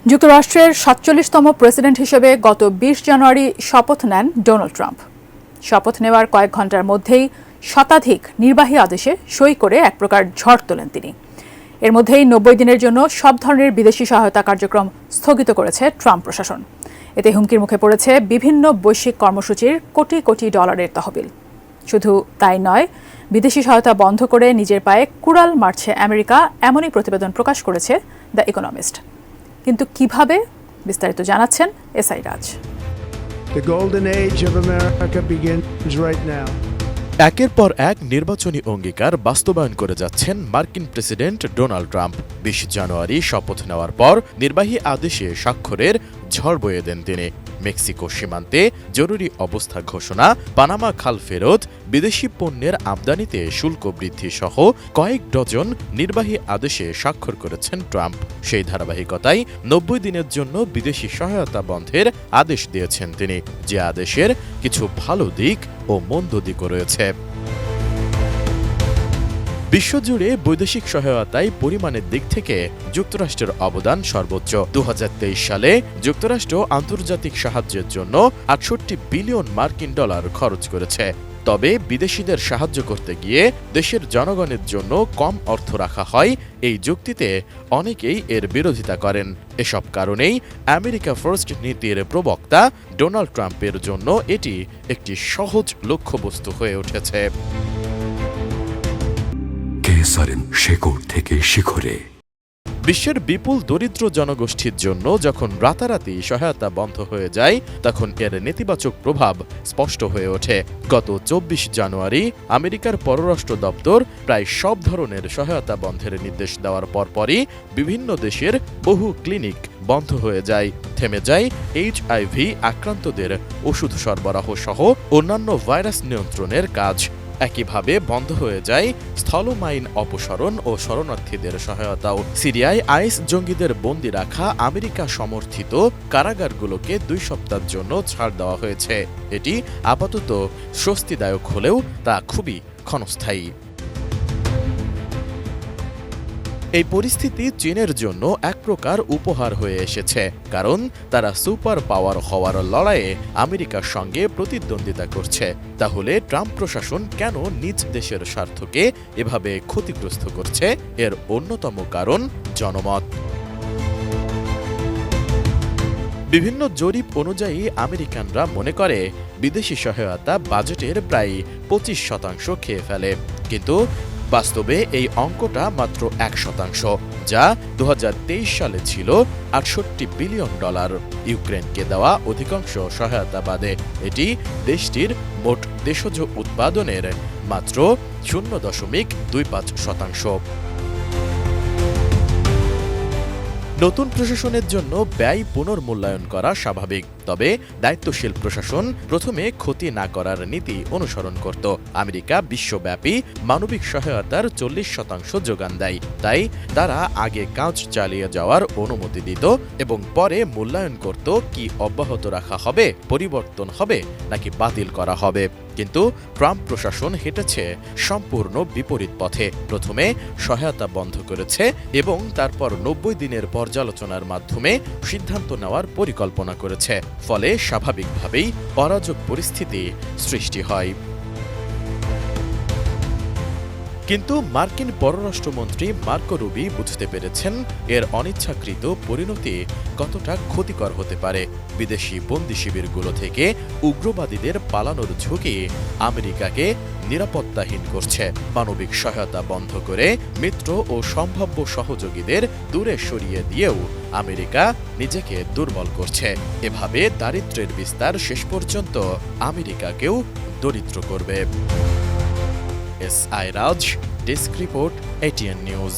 যুক্তরাষ্ট্রের ৪৭তম প্রেসিডেন্ট হিসেবে গত ২০ জানুয়ারি শপথ নেন ডোনাল্ড ট্রাম্প। শপথ নেওয়ার কয়েক ঘণ্টার মধ্যেই শতাধিক নির্বাহী আদেশে সই করে এক প্রকার ঝড় তোলেন তিনি। এর মধ্যেই ৯০ দিনের জন্য সব ধরনের বিদেশি সহায়তা কার্যক্রম স্থগিত করেছে ট্রাম্প প্রশাসন। এতে হুমকির মুখে পড়েছে বিভিন্ন বৈশ্বিক কর্মসূচির কোটি কোটি ডলারের তহবিল। শুধু তাই নয়, বিদেশি সহায়তা বন্ধ করে নিজের পায়ে কুড়াল মারছে আমেরিকা, এমনই প্রতিবেদন প্রকাশ করেছে দ্য ইকোনমিস্ট। কিন্তু কিভাবে, বিস্তারিত জানাচ্ছেন SI Raj. The golden age of America begins right now. একের পর এক নির্বাচনী অঙ্গীকার বাস্তবায়ন করে যাচ্ছেন মার্কিন প্রেসিডেন্ট ডোনাল্ড ট্রাম্প। ২০ জানুয়ারি শপথ নেওয়ার পর নির্বাহী আদেশে স্বাক্ষরের ঝড় বয়ে দেন তিনি। মেক্সিকো সীমান্তে জরুরি অবস্থা ঘোষণা, পানামা খাল ফেরত, বিদেশি পণ্যের আমদানিতে শুল্ক বৃদ্ধি সহ কয়েক ডজন নির্বাহী আদেশে স্বাক্ষর করেছেন ট্রাম্প। সেই ধারাবাহিকতায় ৯০ দিনের জন্য বিদেশি সহায়তা বন্ধের আদেশ দিয়েছেন তিনি, যে আদেশের কিছু ভালো দিক ও মন্দ দিকও রয়েছে। বিশ্বজুড়ে বৈদেশিক সহায়তায় পরিমাণের দিক থেকে যুক্তরাষ্ট্রের অবদান সর্বোচ্চ। ২০২৩ সালে যুক্তরাষ্ট্র আন্তর্জাতিক সাহায্যের জন্য ৬৮ বিলিয়ন মার্কিন ডলার খরচ করেছে। তবে বিদেশিদের সাহায্য করতে গিয়ে দেশের জনগণের জন্য কম অর্থ রাখা হয়, এই যুক্তিতে অনেকেই এর বিরোধিতা করেন। এসব কারণেই আমেরিকা ফার্স্ট নীতির প্রবক্তা ডোনাল্ড ট্রাম্পের জন্য এটি একটি সহজ লক্ষ্যবস্তু হয়ে উঠেছে। শেকড় থেকে শিখরে। বিশ্বের বিপুল দরিদ্র জনগোষ্ঠীর জন্য যখন রাতারাতি সহায়তা বন্ধ হয়ে যায়, তখন এর নেতিবাচক প্রভাব স্পষ্ট হয়ে ওঠে। গত ২৪ জানুয়ারি আমেরিকার পররাষ্ট্র দপ্তর প্রায় সব ধরনের সহায়তা বন্ধের নির্দেশ দেওয়ার পরপরই বিভিন্ন দেশের বহু ক্লিনিক বন্ধ হয়ে যায়। থেমে যায় HIV আক্রান্তদের ওষুধ সরবরাহ সহ অন্যান্য ভাইরাস নিয়ন্ত্রণের কাজ। একইভাবে বন্ধ হয়ে যায় স্থলমাইন অপসারণ ও শরণার্থীদের সহায়তাও। সিরিয়ায় আইএস জঙ্গিদের বন্দী রাখা আমেরিকা সমর্থিত কারাগারগুলোকে ২ সপ্তাহের জন্য ছাড় দেওয়া হয়েছে। এটি আপাতত স্বস্তিদায়ক হলেও তা খুবই ক্ষণস্থায়ী। এই পরিস্থিতি চীনের জন্য এক প্রকার উপহার হয়ে এসেছে, কারণ তারা সুপার পাওয়ার হওয়ার লড়াইয়ে আমেরিকার সঙ্গে প্রতিদ্বন্দ্বিতা করছে। তাহলে ট্রাম্প প্রশাসন কেন নিজ দেশের স্বার্থকে এভাবে ক্ষতিগ্রস্ত করছে? এর অন্যতম কারণ জনমত। বিভিন্ন জরিপ অনুযায়ী আমেরিকানরা মনে করে বিদেশি সহায়তা বাজেটের প্রায় ২৫% খেয়ে ফেলে, কিন্তু বাস্তবে এই অঙ্কটা মাত্র ১%, যা ২০২৩ সালে ছিল ৬৮ বিলিয়ন ডলার। ইউক্রেনকে দেওয়া অধিকাংশ সহায়তা বাদে এটি দেশটির মোট দেশজ উৎপাদনের মাত্র ০.২৫%। নতুন প্রশাসনের জন্য ব্যয় পুনর্মূল্যায়ন করা স্বাভাবিক, তবে দায়িত্বশীল প্রশাসন প্রথমে ক্ষতি না করার নীতি অনুসরণ করত। আমেরিকা বিশ্বব্যাপী মানবিক সহায়তার ৪০% যোগান দেয়, তাই তারা আগে কাজ চালিয়ে যাওয়ার অনুমতি দিত এবং পরে মূল্যায়ন করত কি অব্যাহত রাখা হবে, পরিবর্তন হবে নাকি বাতিল করা হবে। কিন্তু ট্রাম্প প্রশাসন হেঁটেছে সম্পূর্ণ বিপরীত পথে। প্রথমে সহায়তা বন্ধ করেছে এবং তারপর ৯০ দিনের পর্যালোচনার মাধ্যমে সিদ্ধান্ত নেওয়ার পরিকল্পনা করেছে। ফলে স্বাভাবিকভাবেই অরাজক পরিস্থিতি সৃষ্টি হয়। কিন্তু মার্কিন পররাষ্ট্রমন্ত্রী মার্কো রুবি বুঝতে পেরেছেন এর অনিচ্ছাকৃত পরিণতি কতটা ক্ষতিকর হতে পারে। বিদেশি বন্দি শিবিরগুলো থেকে উগ্রবাদীদের পালানোর ঝুঁকি আমেরিকাকে নিরাপত্তাহীন করছে। মানবিক সহায়তা বন্ধ করে মিত্র ও সম্ভাব্য সহযোগীদের দূরে সরিয়ে দিয়েও আমেরিকা নিজেকে দুর্বল করছে। এভাবে দারিদ্র্যের বিস্তার শেষ পর্যন্ত আমেরিকাকেও দরিদ্র করবে। এসআই রাজ, ডেস্ক রিপোর্ট, ATN নিউজ।